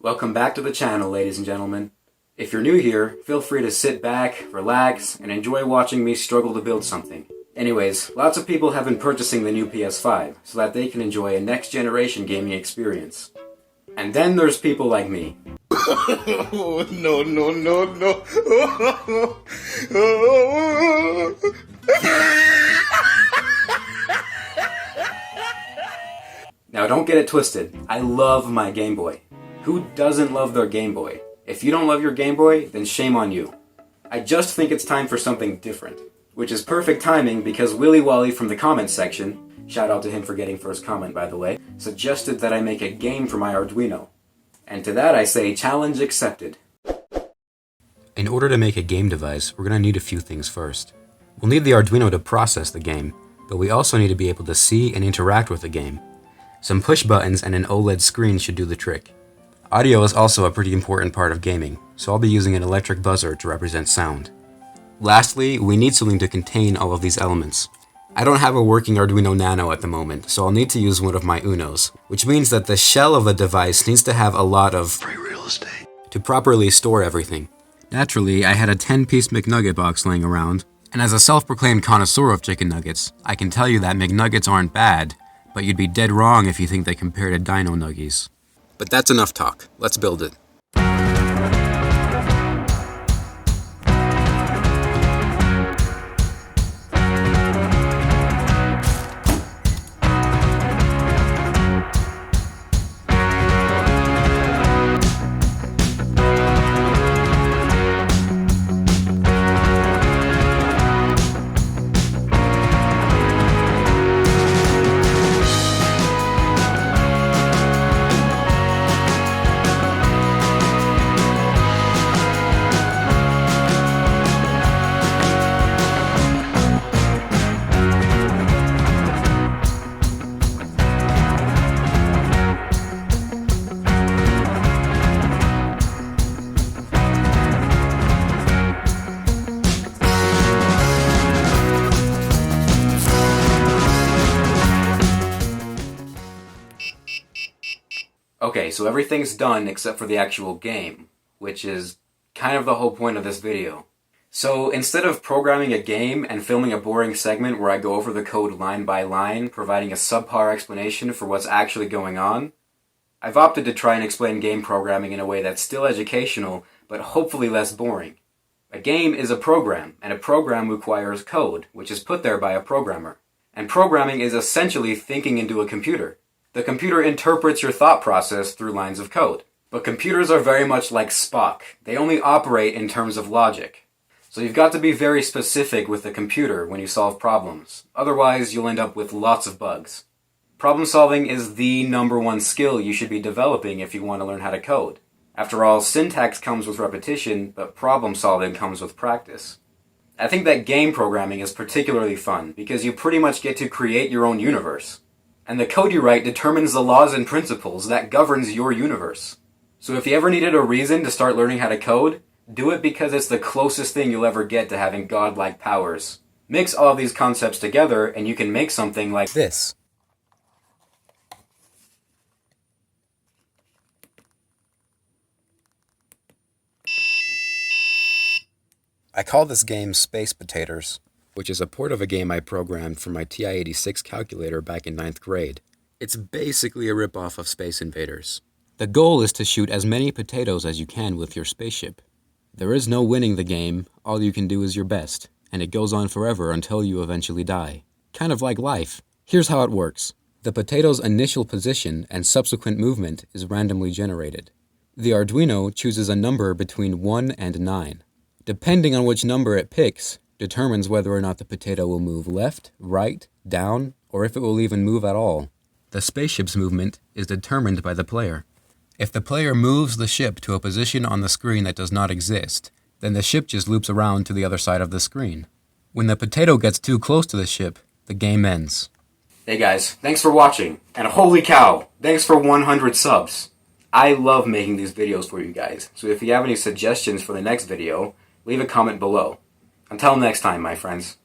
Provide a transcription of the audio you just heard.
Welcome back to the channel, ladies and gentlemen. If you're new here, feel free to sit back, relax, and enjoy watching me struggle to build something. Anyways, lots of people have been purchasing the new PS5 so that they can enjoy a next-generation gaming experience. And then there's people like me. Oh, no. Now don't get it twisted, I love my Game Boy. Who doesn't love their Game Boy? If you don't love your Game Boy, then shame on you. I just think it's time for something different. Which is perfect timing because Willy Wally from the comments section, shout out to him for getting first comment by the way, suggested that I make a game for my Arduino. And to that I say, challenge accepted. In order to make a game device, we're going to need a few things first. We'll need the Arduino to process the game, but we also need to be able to see and interact with the game. Some push buttons and an OLED screen should do the trick. Audio is also a pretty important part of gaming, so I'll be using an electric buzzer to represent sound. Lastly, we need something to contain all of these elements. I don't have a working Arduino Nano at the moment, so I'll need to use one of my Unos, which means that the shell of the device needs to have a lot of free real estate to properly store everything. Naturally, I had a 10-piece McNugget box laying around, and as a self-proclaimed connoisseur of chicken nuggets, I can tell you that McNuggets aren't bad, but you'd be dead wrong if you think they compare to Dino Nuggies. But that's enough talk. Let's build it. Okay, so everything's done except for the actual game, which is kind of the whole point of this video. So instead of programming a game and filming a boring segment where I go over the code line by line, providing a subpar explanation for what's actually going on, I've opted to try and explain game programming in a way that's still educational, but hopefully less boring. A game is a program, and a program requires code, which is put there by a programmer. And programming is essentially thinking into a computer. The computer interprets your thought process through lines of code. But computers are very much like Spock. They only operate in terms of logic. So you've got to be very specific with the computer when you solve problems. Otherwise, you'll end up with lots of bugs. Problem solving is the #1 skill you should be developing if you want to learn how to code. After all, syntax comes with repetition, but problem solving comes with practice. I think that game programming is particularly fun because you pretty much get to create your own universe. And the code you write determines the laws and principles that governs your universe. So if you ever needed a reason to start learning how to code, do it because it's the closest thing you'll ever get to having godlike powers. Mix all of these concepts together and you can make something like this. I call this game Space Potatoes, which is a port of a game I programmed for my TI-86 calculator back in 9th grade. It's basically a ripoff of Space Invaders. The goal is to shoot as many potatoes as you can with your spaceship. There is no winning the game, all you can do is your best, and it goes on forever until you eventually die. Kind of like life. Here's how it works. The potato's initial position and subsequent movement is randomly generated. The Arduino chooses a number between 1 and 9. Depending on which number it picks, determines whether or not the potato will move left, right, down, or if it will even move at all. The spaceship's movement is determined by the player. If the player moves the ship to a position on the screen that does not exist, then the ship just loops around to the other side of the screen. When the potato gets too close to the ship, the game ends. Hey guys, thanks for watching, and holy cow, thanks for 100 subs. I love making these videos for you guys, so if you have any suggestions for the next video, leave a comment below. Until next time, my friends.